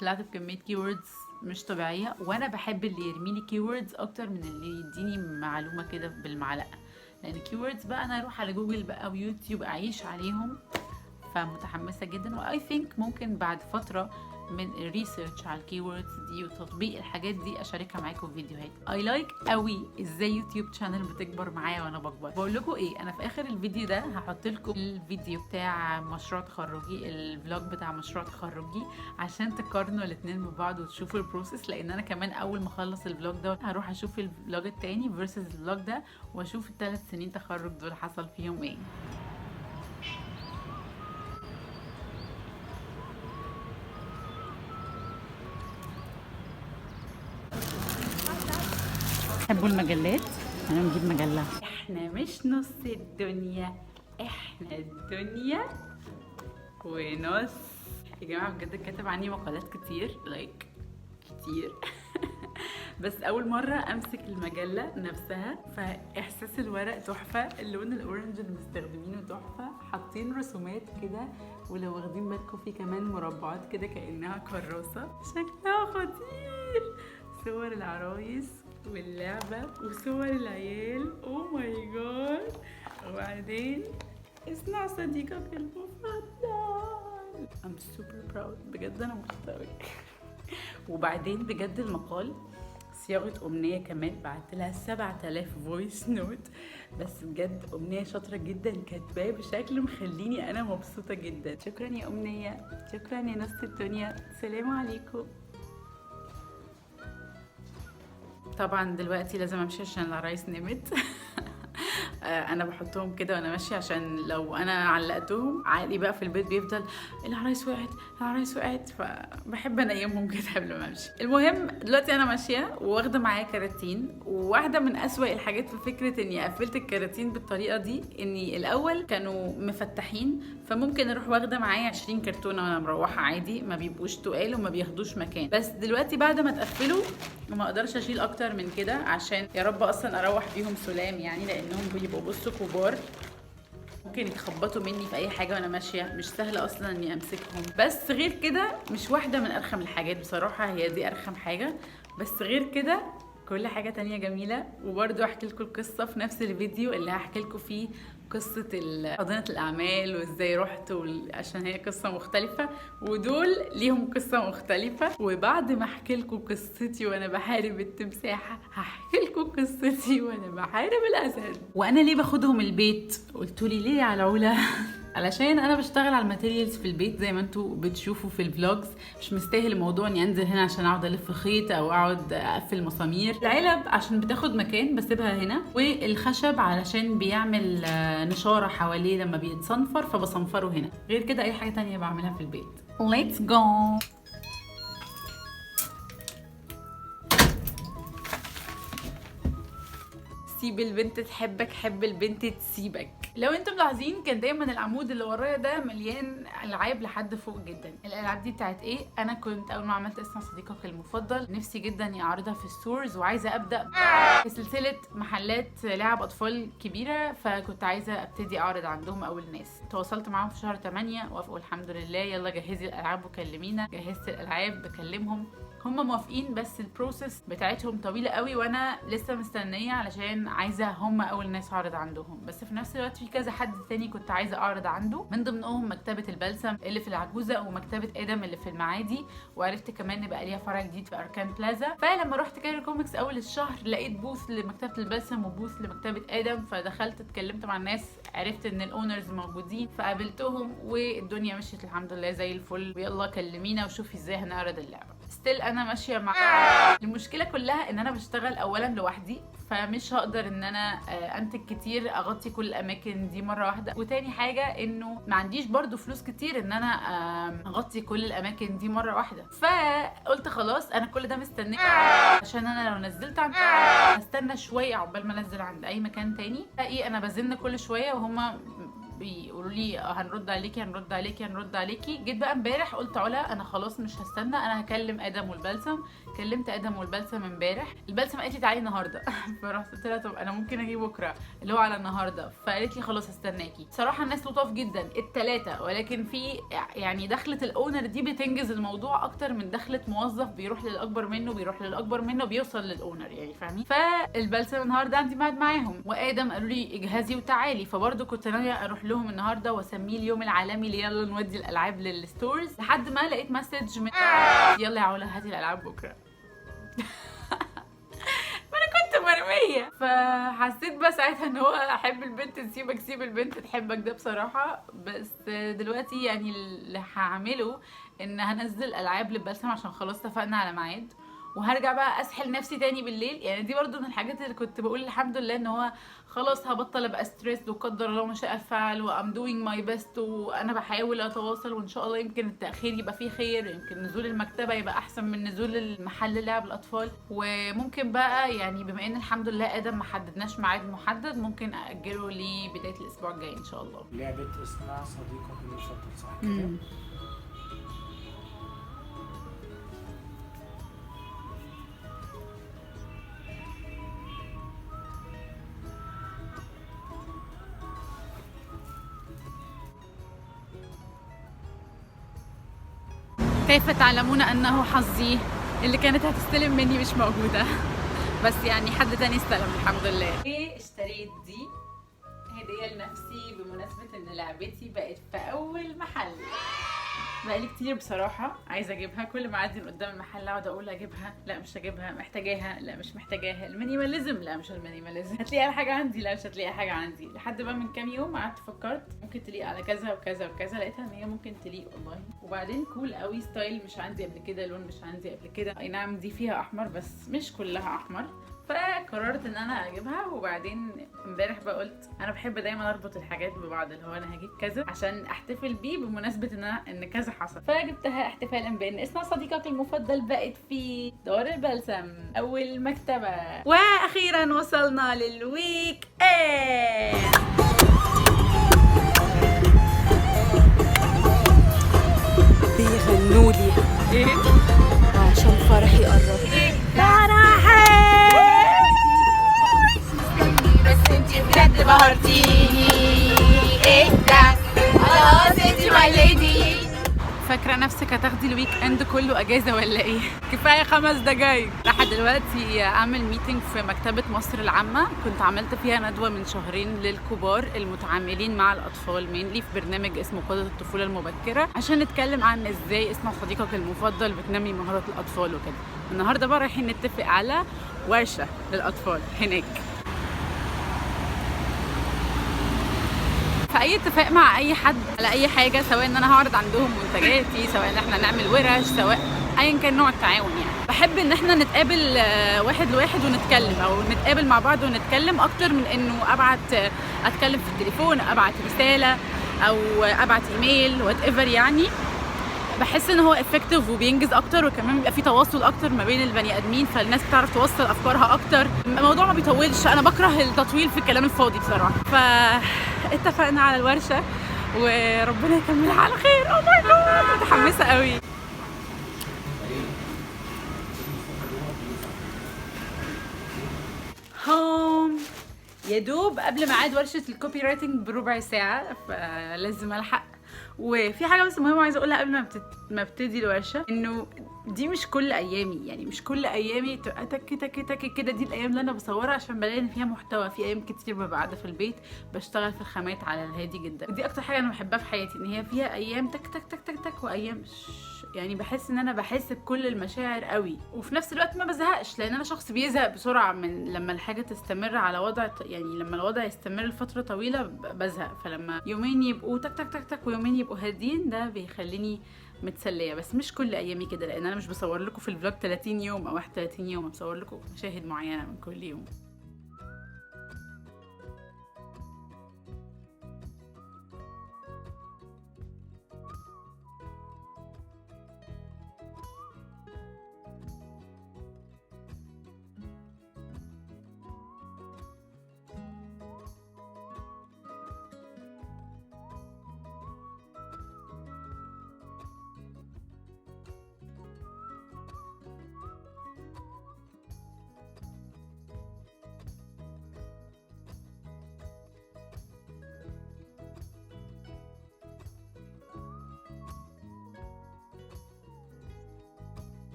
طلعت بكميه كيوردز مش طبيعيه، وانا بحب اللي يرميلي كيوردز اكتر من اللي يديني معلومه كده بالمعلقه، لان كيوردز بقى انا اروح على جوجل بقى ويوتيوب اعيش عليهم. فمتحمسه جدا، واي ثينك ممكن بعد فتره من الريسيرش على الكيوردز دي وتطبيق الحاجات دي اشاركها معاكم في فيديوهات. اي لايك قوي ازاي يوتيوب شانل بتكبر معايا وانا بكبر. بقول لكم ايه، انا في اخر الفيديو ده هحط لكم الفيديو بتاع مشروع تخرجي، الفلوج بتاع مشروع تخرجي، عشان تقارنوا الاثنين ببعض وتشوفوا البروسيس، لان انا كمان اول ما اخلص الفلوج ده هروح اشوف الفلوج التاني فيرسز الفلوج ده، واشوف ال3 سنين تخرج دول حصل فيهم ايه. تحبوا المجلات؟ انا نجيب مجله. احنا مش نص الدنيا، احنا الدنيا ونص. يا جماعه بجد كاتب عني مقالات كتير كتير بس اول مره امسك المجله نفسها، فاحساس الورق تحفه، اللون الاورنج اللي مستخدمينه تحفه، حاطين رسومات كده، ولو واخدين بالكم في كمان مربعات كده كانها كراسه، شكلها خطير. صور العرايس واللعبة وصور العيال، او ماي جاد. وبعدين اصنع صديقك المفضل. I'm super proud بجد، انا مبسوطة اوي وبعدين بجد المقال صياغة أمنية كمان، بعتلها 7000 فويس نوت، بس بجد أمنية شاطرة جدا، كاتباه بشكل مخليني أنا مبسوطة جدا. شكرا يا أمنية، شكرا يا نص الدنيا، سلام عليكم. طبعا دلوقتي لازم امشي عشان العرايس نمت انا بحطهم كده وانا ماشيه، عشان لو انا علقتهم عادي بقى في البيت بيفضل العرايس وقعت العرايس وقعت، فبحب انيمهم كده قبل ما امشي. المهم دلوقتي انا ماشيه واخده معايا كراتين، وواحده من اسوأ الحاجات في فكره اني قفلت الكراتين بالطريقه دي اني الاول كانوا مفتحين، فممكن اروح واخده معايا 20 كرتونه وانا مروحه عادي، ما بيبقوش تقال وما بياخدوش مكان. بس دلوقتي بعد ما اتقفلوا وما اقدرش اشيل اكتر من كده، عشان يا رب اصلا اروح بيهم سلام، يعني لانهم بيبقوا بصوا كبار ممكن يتخبطوا مني في اي حاجه وانا ماشيه، مش سهله اصلا اني امسكهم. بس غير كده مش واحده من ارخم الحاجات بصراحه، هي دي ارخم حاجه، بس غير كده كل حاجه تانية جميله. وبرده احكي لكم القصه في نفس الفيديو اللي هحكي لكم فيه قصه حاضنه الاعمال وازاي رحت، عشان هي قصه مختلفه ودول ليهم قصه مختلفه. وبعد ما احكي لكم قصتي وانا بحارب التمساحه، هحكي لكم قصتي وانا بحارب الاسد. وانا ليه باخدهم البيت؟ قلتوا لي ليه يا العلا؟ علشان انا بشتغل على الماتيريالز في البيت زي ما انتوا بتشوفوا في الفلوجز، مش مستاهل الموضوع اني انزل هنا عشان اقعد الف خيط او اقعد اقفل مسامير. العلب عشان بتاخد مكان بسيبها هنا، والخشب علشان بيعمل نشاره حواليه لما بيتصنفر فبصنفره هنا. غير كده اي حاجه تانية بعملها في البيت. Let's go. سيب البنت تحبك، حب البنت تسيبك. لو انتم ملاحظين كان دايما العمود اللي ورايا ده مليان العاب لحد فوق جدا. الالعاب دي بتاعت ايه؟ انا كنت اول ما عملت اصنع صديقك المفضل نفسي جدا اعرضها في الستورز، وعايزه ابدا في سلسله محلات لعب اطفال كبيره، فكنت عايزه ابتدي اعرض عندهم اول ناس. تواصلت معاهم في شهر 8 وافقوا الحمد لله، يلا جهزي الالعاب وكلمينا. جهزت الالعاب بكلمهم، هم موافقين بس البروسيس بتاعتهم طويله قوي وانا لسه مستنيه علشان عايزه هم اول ناس اعرض عندهم. بس في نفس الوقت في كذا حد تاني كنت عايزه اعرض عنده، من ضمنهم مكتبه البلسم اللي في العجوزه ومكتبه ادم اللي في المعادي، وعرفت كمان ان بقى ليها فرع جديد في اركان بلازا. فلما رحت كايرو كوميكس اول الشهر لقيت بوث لمكتبه البلسم وبوث لمكتبه ادم، فدخلت اتكلمت مع الناس، عرفت ان الاونرز موجودين فقابلتهم والدنيا مشيت الحمد لله زي الفل، ويلا كلمينا وشوفي ازاي هنعرض اللعبه. ستيل انا ماشيه مع المشكله كلها ان انا بشتغل اولا لوحدي، فمش هقدر ان انا انتج كتير اغطي كل الاماكن دي مره واحده، وتاني حاجه انه ما عنديش برضو فلوس كتير ان انا اغطي كل الاماكن دي مره واحده. فقلت خلاص انا كل ده مستنيه عشان انا لو نزلت عند هستنى شويه عقبال ما انزل عند اي مكان تاني. ايه انا بزن كل شويه وهما بيقولوا لي هنرد عليكي هنرد عليكي هنرد عليكي. جيت بقى امبارح قلت علا انا خلاص مش هستنى، انا هكلم ادم والبلسم. كلمت ادم والبلسم امبارح، البلسم قالت لي تعالي النهارده فرحت قلت لها طب انا ممكن اجي بكره اللي هو على النهارده، فقالت لي خلاص هستناكي. صراحه الناس لطاف جدا الثلاثه، ولكن في يعني دخله الاونر دي بتنجز الموضوع اكتر من دخله موظف بيروح للاكبر منه بيروح للاكبر منه بيوصل للاونر يعني فاهمين. فالبلسم النهارده عندي ميعاد معاهم، وادم قالوا لي اجهزي وتعالي، فبرضه كنت ناويه اروح لهم النهارده واسميه اليوم العالمي اللي يلا نودي الالعاب للستورز، لحد ما لقيت مسج من يلا يا علا هاتي الالعاب بكره انا كنت مرميه. فحسيت بقى ساعتها ان هو احب البنت تسيبك سيب البنت تحبك ده بصراحه. بس دلوقتي يعني اللي هعمله ان هنزل العاب للبلسم عشان خلاص اتفقنا على ميعاد، وهرجع بقى اسحل نفسي تاني بالليل. يعني دي برضو من الحاجات اللي كنت بقول الحمد لله ان هو خلاص هبطل ابقى ستريس وقدر الله ما شاء فعل، وام دوينج ماي بيست، وانا بحاول اتواصل، وان شاء الله يمكن التاخير يبقى فيه خير، يمكن نزول المكتبه يبقى احسن من نزول المحل لعب الاطفال. وممكن بقى يعني بما ان الحمد لله ادم ما حددناش ميعاد محدد ممكن اجله لبدايه الاسبوع الجاي ان شاء الله. لعبه اسمها صديقك المفضل صح كده؟ كيف تعلمون انه حظي اللي كانت هتستلم مني مش موجوده بس يعني حد تاني استلم الحمد لله. اشتريت دي هديه لنفسي بمناسبه ان لعبتي بقت في اول محل. بقالي كتير بصراحه عايزه اجيبها، كل ما اعدي من قدام المحل اقعد اقول اجيبها لا مش هجيبها، محتاجاها لا مش محتاجاها، المينيماليزم لا مش المينيماليزم، هتلاقي حاجه عندي لا مش هتلاقي حاجه عندي. لحد بقى من كام يوم قعدت فكرت ممكن تليق على كذا وكذا وكذا، لقيتها ان هي ممكن تليق والله. وبعدين كول قوي، ستايل مش عندي قبل كده، لون مش عندي قبل كده. اي نعم دي فيها احمر بس مش كلها احمر، فقررت ان انا اجيبها. وبعدين امبارح بقى قلت انا بحب دايما اربط الحاجات ببعض، اللي هو انا هجيب كذا عشان احتفل بيه بمناسبه ان كذا حصل، فجبتها احتفالا بان اسمها صديقك المفضل بقت في دار البلسم اول مكتبه. واخيرا وصلنا للويك اند. بيغنوا لي ايه عشان فرحي قرب. بس انتي بجد بهرتيني، ايه ده خلاص انتي ماي ليدي. فاكره نفسك هتاخدي الويك اند كله اجازه ولا ايه؟ كفايه 5 دقايق. راح دلوقتي اعمل ميتنج في مكتبه مصر العامه، كنت عملت فيها ندوه من شهرين للكبار المتعاملين مع الاطفال مينلي في برنامج اسمه قادة الطفوله المبكره، عشان نتكلم عن ازاي اسمها صديقك المفضل بتنمي مهارات الاطفال وكده. النهارده بقى رايحين نتفق على ورشه للاطفال هناك. فاي اتفاق مع اي حد على اي حاجه، سواء ان انا هعرض عندهم منتجاتي، سواء ان احنا نعمل ورش، سواء ايا كان نوع التعاون، يعني بحب ان احنا نتقابل واحد لواحد ونتكلم، او نتقابل مع بعض ونتكلم اكتر من انه اتكلم في التليفون، ابعت رساله او ابعت ايميل وات ايفر. يعني بحس ان هو افكتيف وبينجز اكتر، وكمان بيبقى في تواصل اكتر ما بين البني ادمين، فالناس بتعرف توصل افكارها اكتر. الموضوع ما بيطولش، انا بكره التطويل في الكلام الفاضي بصراحه. فاتفقنا على الورشه وربنا يكملها على خير. او ماي جاد متحمسه قوي. هوم يا دوب قبل ميعاد ورشه الكوبي رايتنج بربع ساعه، فلازم الحق. وفي حاجه بس مهمه عايزه اقولها قبل ما ابتدي الورشه، انه دي مش كل ايامي، يعني مش كل ايامي تبقى تك تك تك كده. دي الايام اللي انا بصورها عشان بلاقي ان فيها محتوى. في ايام كتير ببقى قاعده في البيت بشتغل في الخامات على الهادي جدا، ودي اكتر حاجه انا بحبها في حياتي، ان هي فيها ايام تك تك تك تك تك وايام يعني بحس ان انا بحس بكل المشاعر قوي، وفي نفس الوقت ما بزهقش، لان انا شخص بيزهق بسرعه من لما الحاجه تستمر على وضع، يعني لما الوضع يستمر لفتره طويله بزهق. فلما يومين يبقوا تك تك تك تك ويومين يبقوا هادين ده بيخليني متسليه. بس مش كل ايامي كده، لان انا مش بصور لكم في الفلوج 30 يوم او 31 يوم، بصور لكم مشاهد معينه من كل يوم.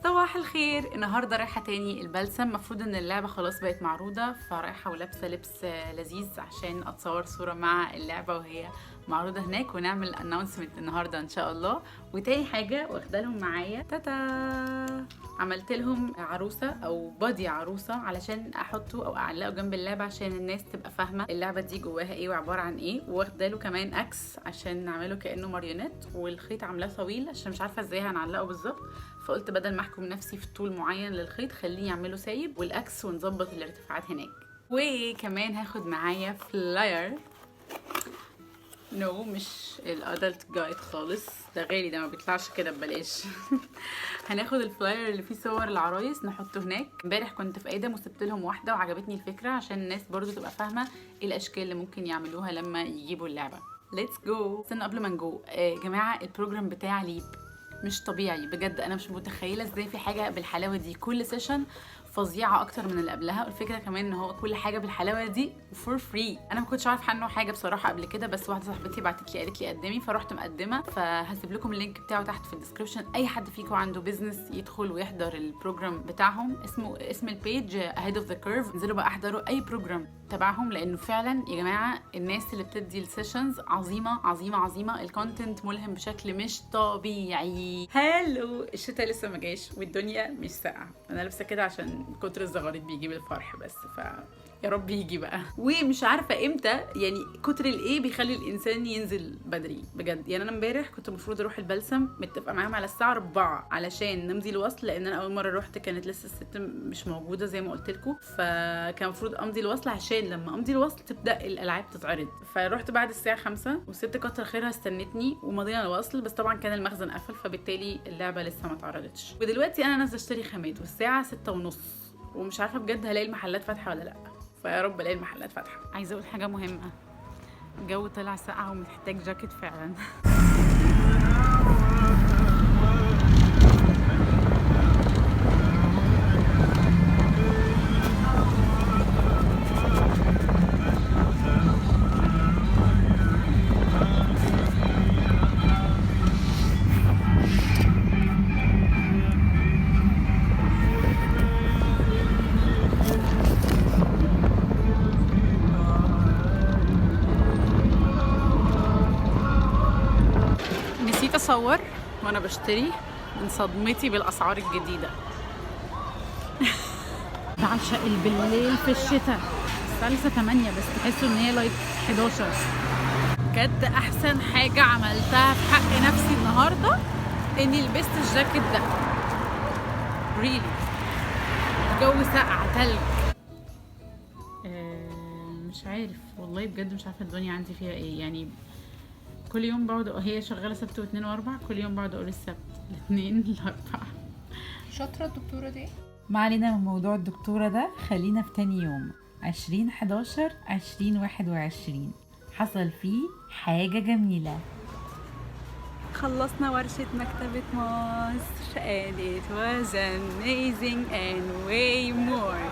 صباح الخير. النهارده رايحه تاني البلسم. المفروض ان اللعبه خلاص بقت معروضه، فرايحه ولابسه لبس لذيذ عشان اتصور صوره مع اللعبه وهي معروضه هناك، ونعمل اناونسمنت النهارده ان شاء الله. وتاني حاجه واخده لهم معايا تاتا، عملت لهم عروسه او بادي عروسه علشان احطه او اعلقه جنب اللعبه عشان الناس تبقى فاهمه اللعبه دي جواها ايه وعباره عن ايه. واخده له كمان اكس عشان نعمله كانه ماريونيت، والخيط عاملاه طويل عشان مش عارفه ازاي هنعلقه بالظبط، فقلت بدل ما احكم نفسي في طول معين للخيط خليني اعمله سايب والاكس ونظبط الارتفاعات هناك. وكمان هاخد معايا فلاير، مش الادلت جايد خالص، ده غالي، ده ما بيطلعش كده ببلاش. هناخد الفلاير اللي فيه صور العرايس نحطه هناك. امبارح كنت في ايدم وسبت لهم واحده وعجبتني الفكره عشان الناس برضو تبقى فاهمه ايه الاشكال اللي ممكن يعملوها لما يجيبوا اللعبه. ليتس جو. استنى قبل ما نجو يا جماعه، البروجرام بتاع ليب مش طبيعي بجد. انا مش متخيله ازاي في حاجه بالحلاوه دي. كل سيشن فظيعه اكتر من اللي قبلها، والفكره كمان ان هو كل حاجه بالحلاوه دي فور فري. انا ما كنتش عارفه عنه حاجه بصراحه قبل كده، بس واحده صاحبتي بعتت لي قالت لي قدمي، فرحت مقدمه. فهسيب لكم اللينك بتاعه تحت في الديسكربشن. اي حد فيكم عنده بيزنس يدخل ويحضر البروجرام بتاعهم، اسم البيج Ahead of the Curve. انزلوا بقى احضروا اي بروجرام تبعهم، لانه فعلا يا جماعه الناس اللي بتدي السيشنز عظيمه عظيمه عظيمه. الكونتنت ملهم بشكل مش طبيعي. هالو، الشتاء لسه ما جاش والدنيا مش ساقعه. انا لابسه كده عشان كتر الزغاريط بيجيب الفرح بس، يا رب يجي بقى. ومش عارفه امتى، يعني كتر الايه بيخلي الانسان ينزل بدري بجد. يعني انا امبارح كنت المفروض اروح البلسم، متفقه معاهم على الساعه 4 علشان نمضي الوصل، لان انا اول مره رحت كانت لسه الست مش موجوده زي ما قلت لكم، فكان المفروض امضي الوصل عشان لما امضي الوصل تبدا الالعاب تتعرض. فروحت بعد الساعه 5 والست كتر خيرها استنتني ومضينا الوصل، بس طبعا كان المخزن قفل فبالتالي اللعبه لسه ما اتعرضتش. ودلوقتي انا نازله اشتري خامات والساعه 6:30 ومش عارفه بجد هلاقي المحلات فاتحه ولا لا، فيا رب الاقي المحلات فاتحه. عايزه اقول حاجه مهمه، الجو طلع ساقع ومحتاج جاكيت فعلا. اصور وانا بشتري من صدمتي بالاسعار الجديده. بعشق بالليل في الشتاء. الساعه لسه 8 بس تحسوا ان هي لايك 11. بجد احسن حاجه عملتها في حق نفسي النهارده اني لبست الجاكيت ده. ريلي الجو ساقع تلج. مش عارف والله بجد، مش عارفه الدنيا عندي فيها ايه. يعني كل يوم بقعد، هي شغاله سبت واثنين واربع، كل يوم بقعد اقول السبت الاثنين الاربع. شاطره الدكتوره دي. ما علينا من موضوع الدكتوره ده، خلينا في تاني يوم. 20/11/2021 حصل فيه حاجة جميلة. خلصنا ورشة مكتبة مصر and it was amazing and way more.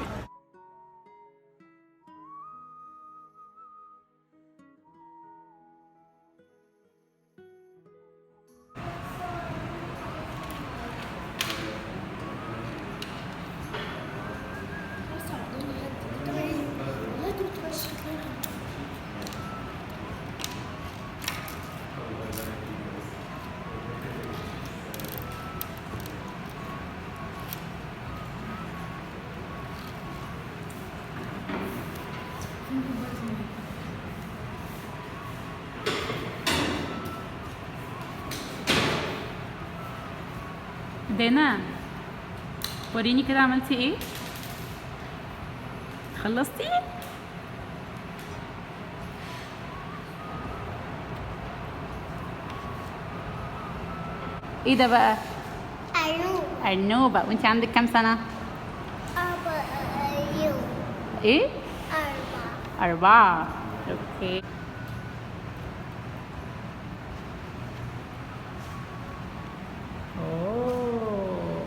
دانا وريني كده عملتي ايه؟ خلصتي؟ ايه ده بقى؟ أرنوبة. وانتي عندك كام سنة؟ ايه؟ 4. اوكي. اوه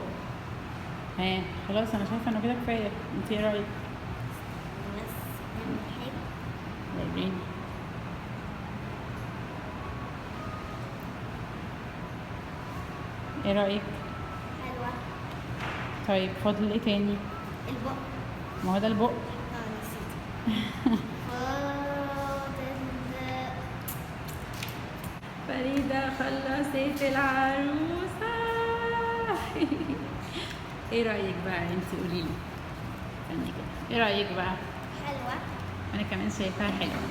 ها خلاص انا شايفه انه كده كفايه. انتي ايه رايك؟ وريني. ايه رايك؟ حلوة. طيب فاضل ايه تاني؟ البق. ما هو ده البق. نسيت. فريدة خلصت العروسة. ايه رأيك بقى؟ انتي قوليلي. استني كده. ايه رأيك بقى؟ حلوة. انا كمان شايفاها حلوة.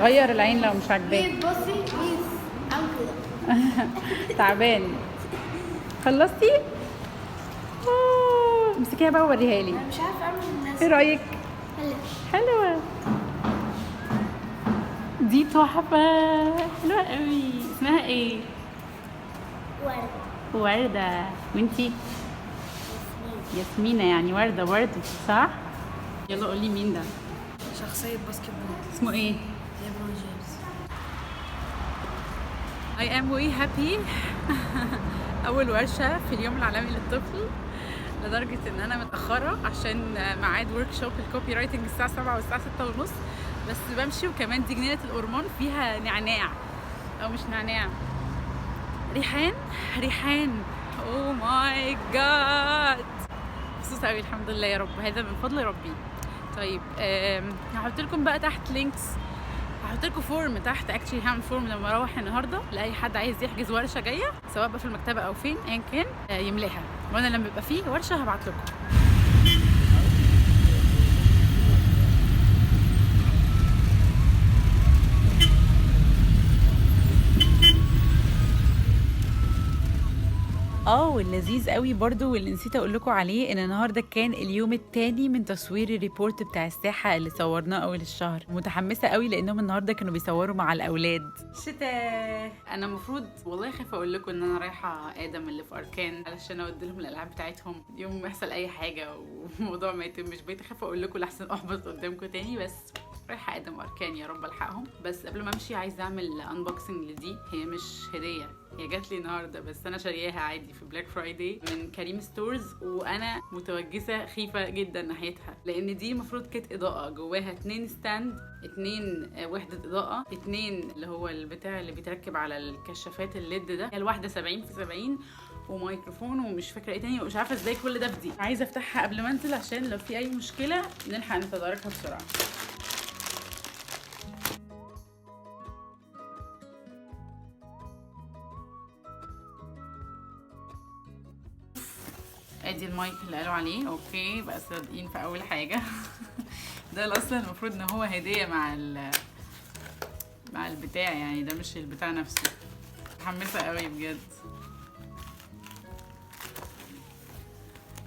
غير العين لو مش عاجباك. بصي بيس أو كده. تعبان. خلصتي؟ امسكيها بقى ووريها لي. أنا مش عارفة أعمل الناس. ايه رأيك؟ حلوة. دي تحفة حلوة قوي. اسمها ايه؟ وردة. وردة. وانتي؟ ياسمينة يعني وردة برضه صح؟ يلا قولي مين ده؟ شخصية باسكت بول اسمه ايه؟ ليبرون جيمس. I am way happy. أول ورشة في اليوم العالمي للطفل، لدرجة إن أنا متأخرة عشان ميعاد ورك شوب الكوبي رايتنج الساعة 7 والساعة 6:30، بس بمشي. وكمان دي جنينة الأورمان فيها نعناع أو مش نعناع، ريحان. أوه ماي جاد، مبسوطة أوي الحمد لله يا رب، هذا من فضل ربي. طيب هحط لكم بقى تحت لينكس، هحط لكم فورم تحت. اكشلي هعمل فورم لما اروح النهارده لاي حد عايز يحجز ورشه جايه، سواء بقى في المكتبه او فين ايا كان، يملاها. وانا لما يبقى فيه ورشه هبعت لكم. واللذيذ قوي برضو واللي نسيت اقول لكم عليه ان النهارده كان اليوم الثاني من تصوير الريبورت بتاع الساحه اللي صورناه اول الشهر. متحمسه قوي لانهم النهارده كانوا بيصوروا مع الاولاد. شتاء. انا المفروض والله خايفه اقول لكم ان انا رايحه ادم اللي في اركان علشان اودي لهم الالعاب بتاعتهم يوم ما يحصل اي حاجه والموضوع ما يتمش. بقيت خايفه اقول لكم لحسن احبط قدامكم تاني، بس رايحه ادم اركان يا رب الحقهم. بس قبل ما امشي عايزه اعمل انبوكسنج لدي. هي مش هديه، هي جات لي النهارده بس انا شارياها عادي في بلاك فرايداي من كريم ستورز، وانا متوجسه خيفه جدا ناحيتها لان دي المفروض كانت اضاءه جواها 2 ستاند، 2 وحده اضاءه، 2 اللي هو البتاع اللي بيتركب على الكشافات الليد ده، الواحده 70x70 وميكروفون ومش فاكره ايه تاني ومش عارفه ازاي كل ده بدي. عايزه افتحها قبل ما انزل عشان لو في اي مشكله نلحق نتداركها بسرعه. ادي المايك اللي قالوا عليه. اوكي بقى صادقين في اول حاجه. ده اصلا المفروض ان هو هديه مع البتاع، يعني ده مش البتاع نفسه. متحمسه قوي بجد.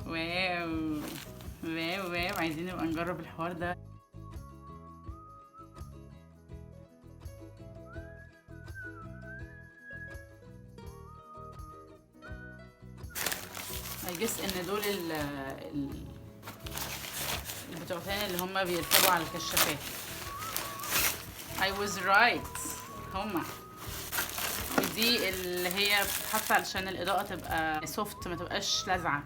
واو واو واو، عايزين نبقى نجرب الحوار ده. ان دول البتوعتين اللي هم بيركبوا على الكشافات. I was right. هما ودي اللي هي بتتحط علشان الإضاءة تبقى سوفت ما تبقاش لازعة.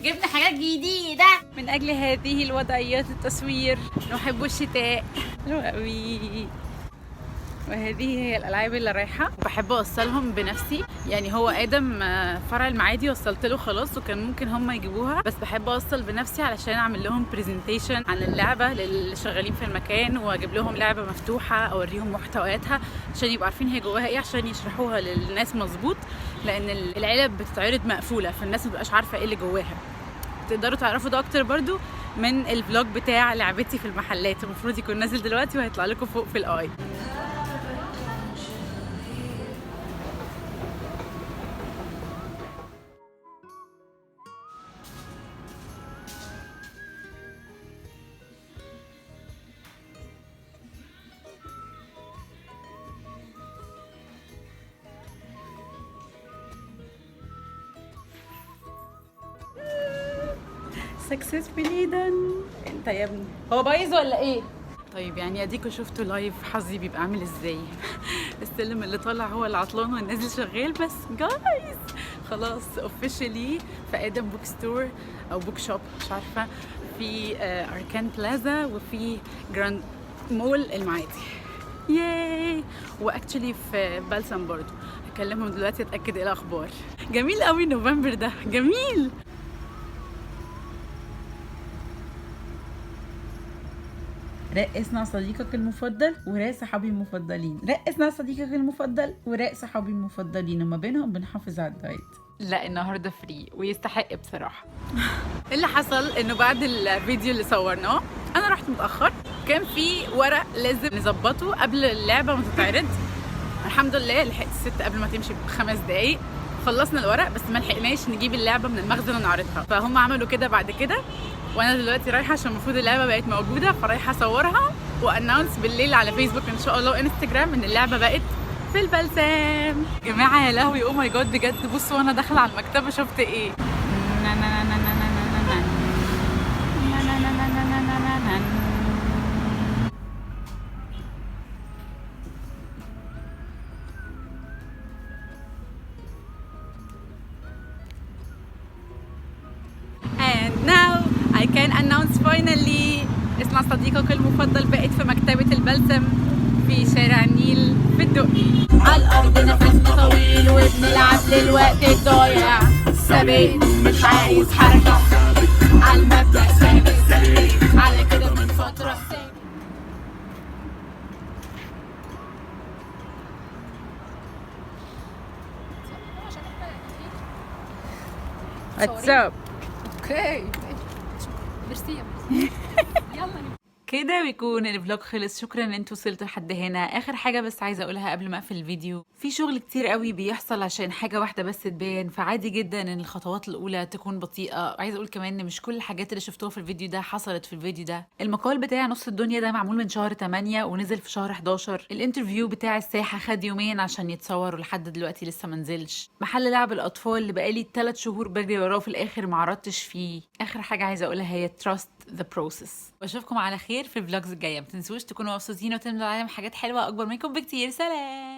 جبنا حاجات جديدة من أجل هذه الوضعيات التصوير. نحب الشتاء حلو قوي. وهذه هي الالعاب اللي رايحه وبحب اوصلهم بنفسي. يعني هو ادم فرع المعادي وصلت له خلاص وكان ممكن هم يجيبوها، بس بحب اوصل بنفسي علشان اعمل لهم برزنتيشن عن اللعبه للي شغالين في المكان، واجيب لهم لعبه مفتوحه اوريهم محتوياتها عشان يبقوا عارفين هي جواها ايه، عشان يشرحوها للناس مظبوط، لان العلب بتتعرض مقفوله فالناس ما بتبقاش عارفه ايه اللي جواها. تقدروا تعرفوا ده اكتر برضو من الفلوج بتاع لعبتي في المحلات، المفروض يكون نازل دلوقتي وهيطلع لكم فوق في الاي. successfully done. انت يا ابني هو بايظ ولا ايه؟ طيب يعني اديكوا شفتوا لايف حظي بيبقى عامل ازاي. السلم اللي طالع هو اللي عطلان والنازل شغال. بس جايز خلاص اوفيشلي في ادم بوك ستور او بوك شوب مش عارفه، في اركان بلازا وفي جراند مول المعادي. ياي. واكشلي في بلسم برضو. هكلمهم دلوقتي اتاكد ايه الاخبار. جميل قوي نوفمبر ده، جميل. رقص مع صديقك المفضل وراء صحابي المفضلين، رقص مع صديقك المفضل وراء صحابي المفضلين، وما بينهم بنحافظ على الدايت. لا النهارده فري ويستحق بصراحه. اللي حصل انه بعد الفيديو اللي صورناه انا رحت متاخر، كان في ورق لازم نظبطه قبل اللعبه ما تتعرض. الحمد لله لحقت الست قبل ما تمشي ب5 دقايق، خلصنا الورق بس ما لحقناش نجيب اللعبه من المخزن ونعرضها، فهم عملوا كده بعد كده. وانا دلوقتي رايحه عشان المفروض اللعبه بقت موجوده، فرايحه اصورها واناونس بالليل على فيسبوك ان شاء الله وانستجرام ان اللعبه بقت في البلسم. يا جماعه يا لهوي او ماي جاد بجد، بصوا وانا داخله على المكتبه شفت ايه. And now I can announce finally اسمع صديقك المفضل بقت في مكتبة البلسم في شارع النيل في الدقي. على الأرض نفسنا طويل وبنلعب للوقت الضايع، ثابت مش عايز حركة، على المبدأ ثابت على كده من فترة. What's up? اوكي ميرسي. يلا كده بيكون الفلوج خلص. شكرا ان انتوا وصلتوا لحد هنا. اخر حاجه بس عايزه اقولها قبل ما اقفل الفيديو، في شغل كتير قوي بيحصل عشان حاجه واحده بس تبان، فعادي جدا ان الخطوات الاولى تكون بطيئه. عايزه اقول كمان ان مش كل الحاجات اللي شفتوها في الفيديو ده حصلت في الفيديو ده. المقال بتاع نص الدنيا ده معمول من شهر 8 ونزل في شهر 11. الانترفيو بتاع الساحه خد 2 يومين عشان يتصور ولحد دلوقتي لسه منزلش. محل لعب الاطفال اللي بقالي 3 شهور بجري وراه في الاخر ما عرضتش فيه. اخر حاجه عايزه اقولها هي trust the process. واشوفكم على خير في الفلوجز الجايه. ما تنسوش تكونوا مبسوطين وتملوا العالم حاجات حلوه اكبر منكم بكتير. سلام.